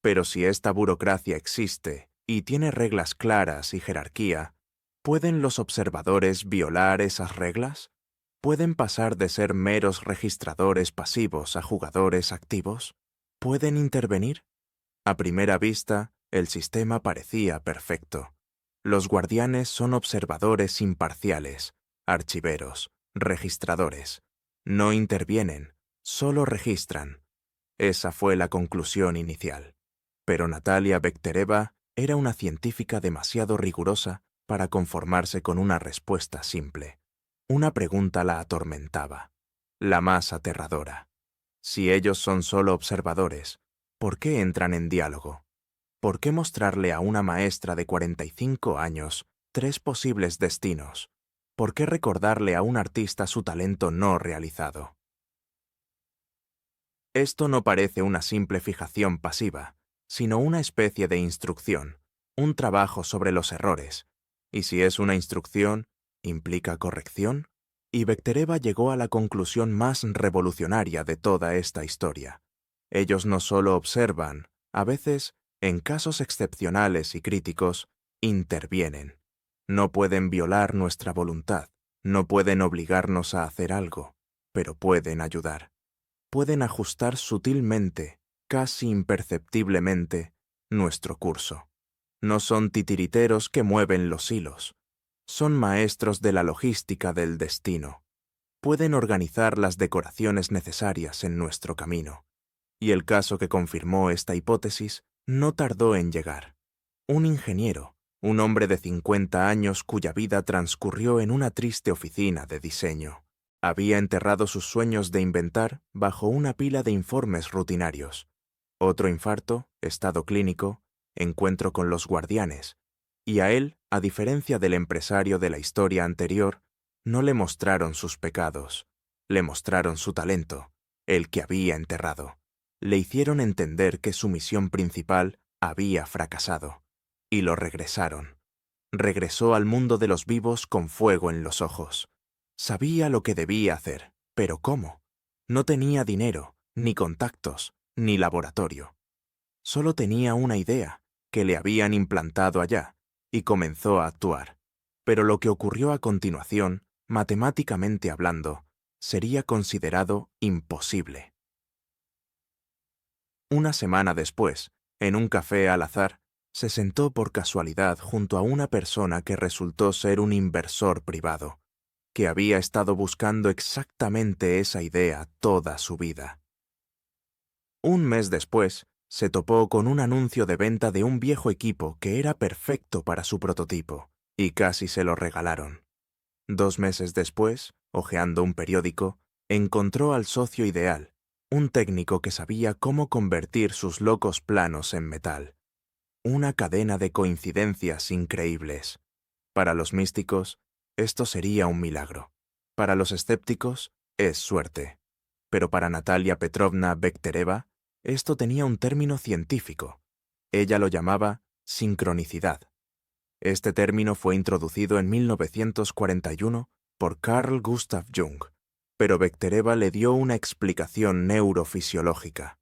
Pero si esta burocracia existe y tiene reglas claras y jerarquía, ¿pueden los observadores violar esas reglas? ¿Pueden pasar de ser meros registradores pasivos a jugadores activos? ¿Pueden intervenir? A primera vista, el sistema parecía perfecto. Los guardianes son observadores imparciales, archiveros, registradores. No intervienen, solo registran. Esa fue la conclusión inicial. Pero Natalia Bektereva era una científica demasiado rigurosa para conformarse con una respuesta simple. Una pregunta la atormentaba, la más aterradora. Si ellos son solo observadores, ¿por qué entran en diálogo? ¿Por qué mostrarle a una maestra de 45 años 3 posibles destinos? ¿Por qué recordarle a un artista su talento no realizado? Esto no parece una simple fijación pasiva, sino una especie de instrucción, un trabajo sobre los errores. Y si es una instrucción, ¿implica corrección? Y Bektereva llegó a la conclusión más revolucionaria de toda esta historia. Ellos no solo observan, a veces, en casos excepcionales y críticos, intervienen. No pueden violar nuestra voluntad, no pueden obligarnos a hacer algo, pero pueden ayudar. Pueden ajustar sutilmente, casi imperceptiblemente, nuestro curso. No son titiriteros que mueven los hilos. Son maestros de la logística del destino. Pueden organizar las decoraciones necesarias en nuestro camino. Y el caso que confirmó esta hipótesis no tardó en llegar. Un ingeniero, un hombre de 50 años cuya vida transcurrió en una triste oficina de diseño. Había enterrado sus sueños de inventar bajo una pila de informes rutinarios. Otro infarto, estado clínico, encuentro con los guardianes. Y a él, a diferencia del empresario de la historia anterior, no le mostraron sus pecados, le mostraron su talento, el que había enterrado. Le hicieron entender que su misión principal había fracasado, y lo regresaron. Regresó al mundo de los vivos con fuego en los ojos. Sabía lo que debía hacer, pero ¿cómo? No tenía dinero, ni contactos, ni laboratorio. Solo tenía una idea, que le habían implantado allá, y comenzó a actuar. Pero lo que ocurrió a continuación, matemáticamente hablando, sería considerado imposible. Una semana después, en un café al azar, se sentó por casualidad junto a una persona que resultó ser un inversor privado, que había estado buscando exactamente esa idea toda su vida. Un mes después, se topó con un anuncio de venta de un viejo equipo que era perfecto para su prototipo, y casi se lo regalaron. 2 meses después, hojeando un periódico, encontró al socio ideal, un técnico que sabía cómo convertir sus locos planos en metal. Una cadena de coincidencias increíbles. Para los místicos, esto sería un milagro. Para los escépticos, es suerte. Pero para Natalia Petrovna Bektereva, esto tenía un término científico. Ella lo llamaba sincronicidad. Este término fue introducido en 1941 por Carl Gustav Jung, pero Bektereva le dio una explicación neurofisiológica.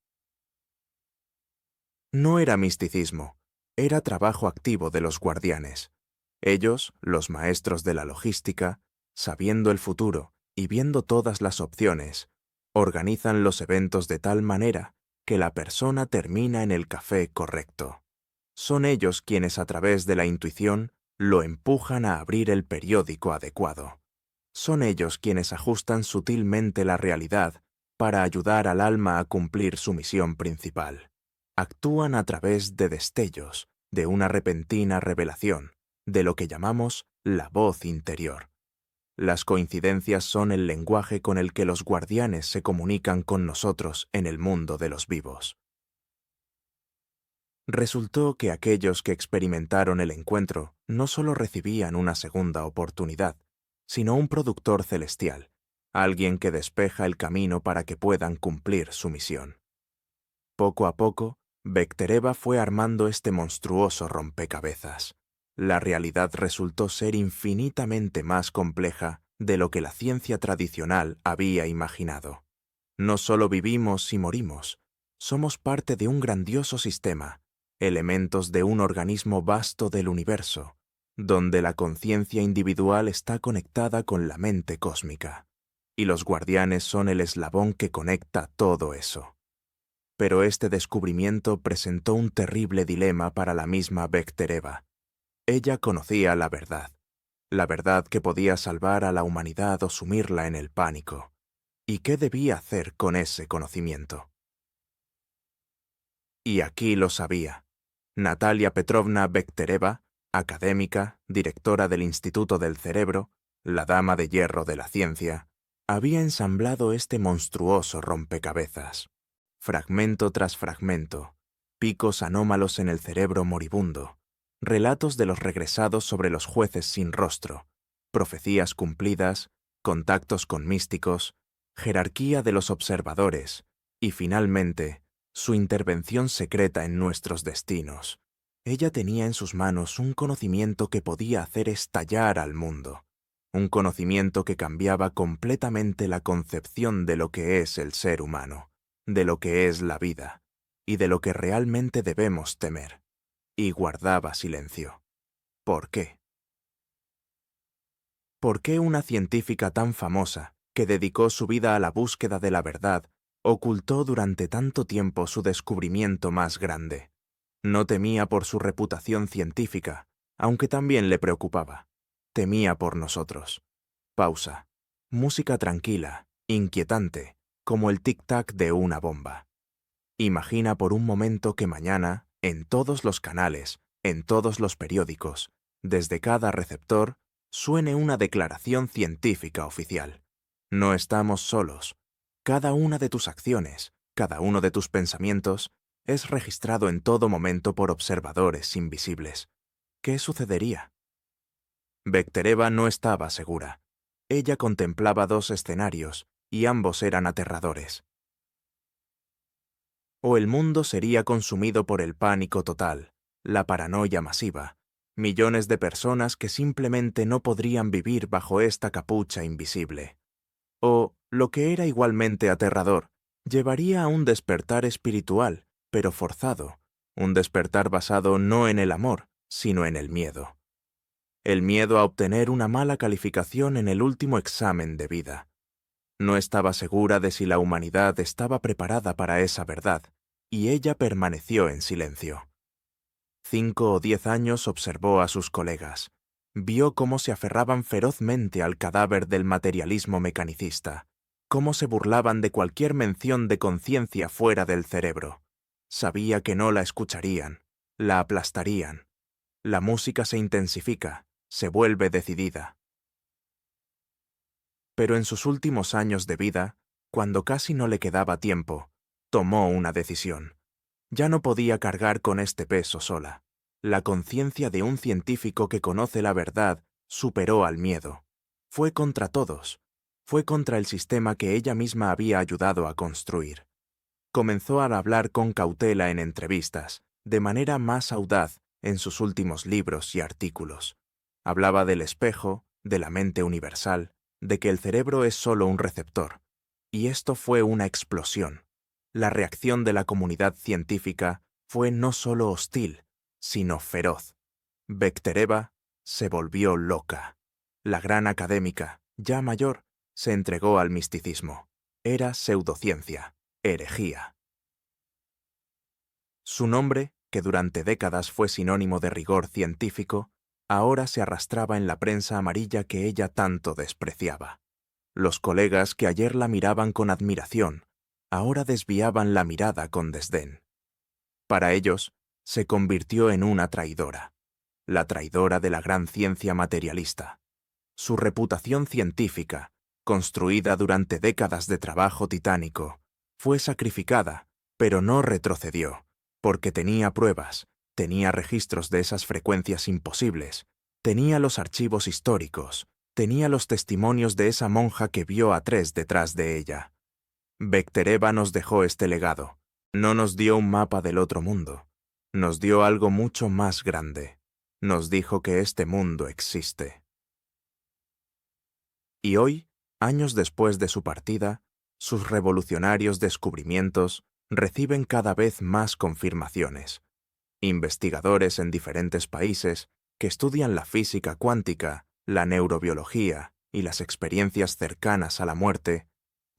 No era misticismo, era trabajo activo de los guardianes. Ellos, los maestros de la logística, sabiendo el futuro y viendo todas las opciones, organizan los eventos de tal manera que la persona termina en el café correcto. Son ellos quienes a través de la intuición lo empujan a abrir el periódico adecuado. Son ellos quienes ajustan sutilmente la realidad para ayudar al alma a cumplir su misión principal. Actúan a través de destellos, de una repentina revelación, de lo que llamamos la voz interior. Las coincidencias son el lenguaje con el que los guardianes se comunican con nosotros en el mundo de los vivos. Resultó que aquellos que experimentaron el encuentro no solo recibían una segunda oportunidad, sino un productor celestial, alguien que despeja el camino para que puedan cumplir su misión. Poco a poco, Bektereva fue armando este monstruoso rompecabezas. La realidad resultó ser infinitamente más compleja de lo que la ciencia tradicional había imaginado. No solo vivimos y morimos, somos parte de un grandioso sistema, elementos de un organismo vasto del universo, donde la conciencia individual está conectada con la mente cósmica, y los guardianes son el eslabón que conecta todo eso. Pero este descubrimiento presentó un terrible dilema para la misma Bektereva. Ella conocía la verdad que podía salvar a la humanidad o sumirla en el pánico. ¿Y qué debía hacer con ese conocimiento? Y aquí lo sabía. Natalia Petrovna Bektereva, académica, directora del Instituto del Cerebro, la dama de hierro de la ciencia, había ensamblado este monstruoso rompecabezas. Fragmento tras fragmento, picos anómalos en el cerebro moribundo, relatos de los regresados sobre los jueces sin rostro, profecías cumplidas, contactos con místicos, jerarquía de los observadores y, finalmente, su intervención secreta en nuestros destinos. Ella tenía en sus manos un conocimiento que podía hacer estallar al mundo, un conocimiento que cambiaba completamente la concepción de lo que es el ser humano, de lo que es la vida y de lo que realmente debemos temer. Y guardaba silencio. ¿Por qué? ¿Por qué una científica tan famosa, que dedicó su vida a la búsqueda de la verdad, ocultó durante tanto tiempo su descubrimiento más grande? No temía por su reputación científica, aunque también le preocupaba. Temía por nosotros. Pausa. Música tranquila, inquietante, como el tic-tac de una bomba. Imagina por un momento que mañana, en todos los canales, en todos los periódicos, desde cada receptor, suene una declaración científica oficial. No estamos solos. Cada una de tus acciones, cada uno de tus pensamientos, es registrado en todo momento por observadores invisibles. ¿Qué sucedería? Bektereva no estaba segura. Ella contemplaba dos escenarios, y ambos eran aterradores. O el mundo sería consumido por el pánico total, la paranoia masiva, millones de personas que simplemente no podrían vivir bajo esta capucha invisible. O, lo que era igualmente aterrador, Llevaría a un despertar espiritual, pero forzado, un despertar basado no en el amor, sino en el miedo. El miedo a obtener una mala calificación en el último examen de vida. No estaba segura de si la humanidad estaba preparada para esa verdad, y ella permaneció en silencio. 5 o 10 años observó a sus colegas. Vio cómo se aferraban ferozmente al cadáver del materialismo mecanicista, cómo se burlaban de cualquier mención de conciencia fuera del cerebro. Sabía que no la escucharían, la aplastarían. La música se intensifica, se vuelve decidida. Pero en sus últimos años de vida, cuando casi no le quedaba tiempo, tomó una decisión. Ya no podía cargar con este peso sola. La conciencia de un científico que conoce la verdad superó al miedo. Fue contra todos. Fue contra el sistema que ella misma había ayudado a construir. Comenzó a hablar con cautela en entrevistas, de manera más audaz en sus últimos libros y artículos. Hablaba del espejo, de la mente universal, de que el cerebro es solo un receptor. Y esto fue una explosión. La reacción de la comunidad científica fue no solo hostil, sino feroz. Bektereva se volvió loca. La gran académica, ya mayor, se entregó al misticismo. Era pseudociencia, herejía. Su nombre, que durante décadas fue sinónimo de rigor científico, ahora se arrastraba en la prensa amarilla que ella tanto despreciaba. Los colegas que ayer la miraban con admiración, ahora desviaban la mirada con desdén. Para ellos, se convirtió en una traidora, la traidora de la gran ciencia materialista. Su reputación científica, construida durante décadas de trabajo titánico, fue sacrificada, pero no retrocedió, porque tenía pruebas, tenía registros de esas frecuencias imposibles, tenía los archivos históricos, tenía los testimonios de esa monja que vio a 3 detrás de ella. Bektereva nos dejó este legado. No nos dio un mapa del otro mundo. Nos dio algo mucho más grande. Nos dijo que este mundo existe. Y hoy, años después de su partida, sus revolucionarios descubrimientos reciben cada vez más confirmaciones. Investigadores en diferentes países que estudian la física cuántica, la neurobiología y las experiencias cercanas a la muerte,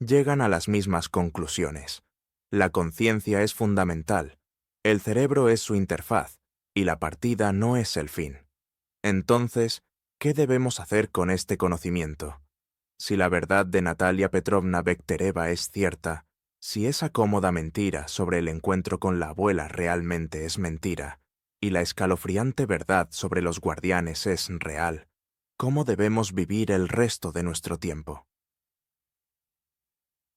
llegan a las mismas conclusiones. La conciencia es fundamental, el cerebro es su interfaz, y la partida no es el fin. Entonces, ¿qué debemos hacer con este conocimiento? Si la verdad de Natalia Petrovna Bektereva es cierta, si esa cómoda mentira sobre el encuentro con la abuela realmente es mentira, y la escalofriante verdad sobre los guardianes es real, ¿cómo debemos vivir el resto de nuestro tiempo?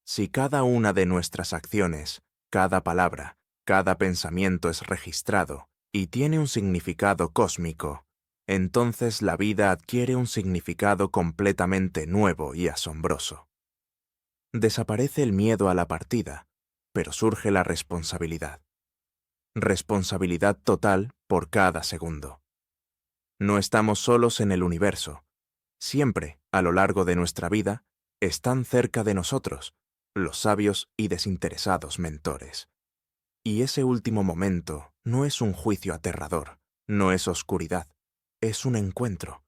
Si cada una de nuestras acciones, cada palabra, cada pensamiento es registrado y tiene un significado cósmico, entonces la vida adquiere un significado completamente nuevo y asombroso. Desaparece el miedo a la partida, pero surge la responsabilidad. Responsabilidad total por cada segundo. No estamos solos en el universo. Siempre, a lo largo de nuestra vida, están cerca de nosotros los sabios y desinteresados mentores. Y ese último momento no es un juicio aterrador, no es oscuridad, es un encuentro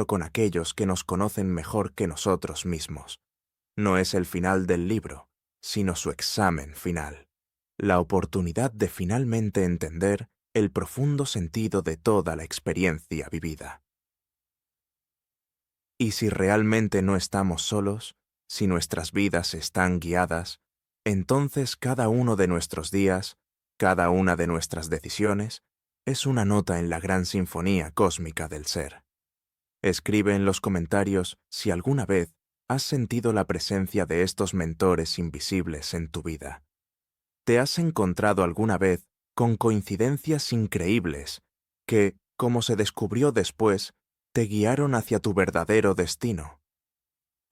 con aquellos que nos conocen mejor que nosotros mismos. No es el final del libro, sino su examen final, la oportunidad de finalmente entender el profundo sentido de toda la experiencia vivida. Y si realmente no estamos solos, si nuestras vidas están guiadas, entonces cada uno de nuestros días, cada una de nuestras decisiones, es una nota en la gran sinfonía cósmica del ser. Escribe en los comentarios si alguna vez has sentido la presencia de estos mentores invisibles en tu vida. ¿Te has encontrado alguna vez con coincidencias increíbles que, como se descubrió después, te guiaron hacia tu verdadero destino?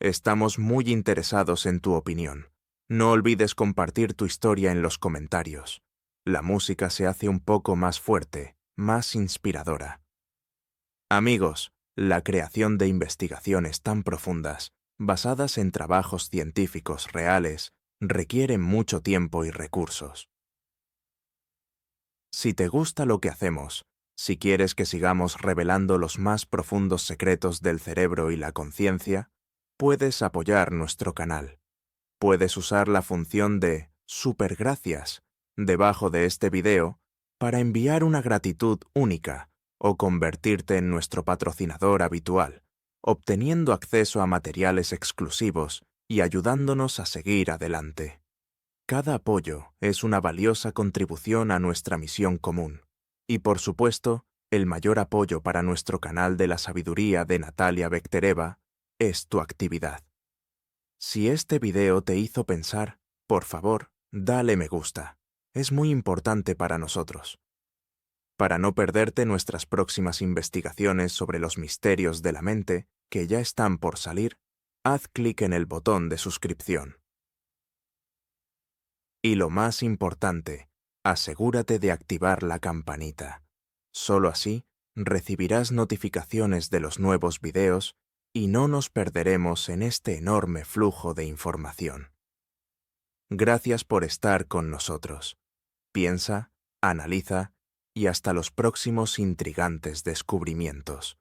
Estamos muy interesados en tu opinión. No olvides compartir tu historia en los comentarios. La música se hace un poco más fuerte, más inspiradora. Amigos, la creación de investigaciones tan profundas, basadas en trabajos científicos reales, requiere mucho tiempo y recursos. Si te gusta lo que hacemos, si quieres que sigamos revelando los más profundos secretos del cerebro y la conciencia, puedes apoyar nuestro canal. Puedes usar la función de Supergracias debajo de este video para enviar una gratitud única o convertirte en nuestro patrocinador habitual, obteniendo acceso a materiales exclusivos y ayudándonos a seguir adelante. Cada apoyo es una valiosa contribución a nuestra misión común. Y por supuesto, el mayor apoyo para nuestro canal de la sabiduría de Natalia Bektereva es tu actividad. Si este video te hizo pensar, por favor, dale me gusta. Es muy importante para nosotros. Para no perderte nuestras próximas investigaciones sobre los misterios de la mente, que ya están por salir, haz clic en el botón de suscripción. Y lo más importante, asegúrate de activar la campanita. Solo así, recibirás notificaciones de los nuevos videos y no nos perderemos en este enorme flujo de información. Gracias por estar con nosotros. Piensa, analiza y hasta los próximos intrigantes descubrimientos.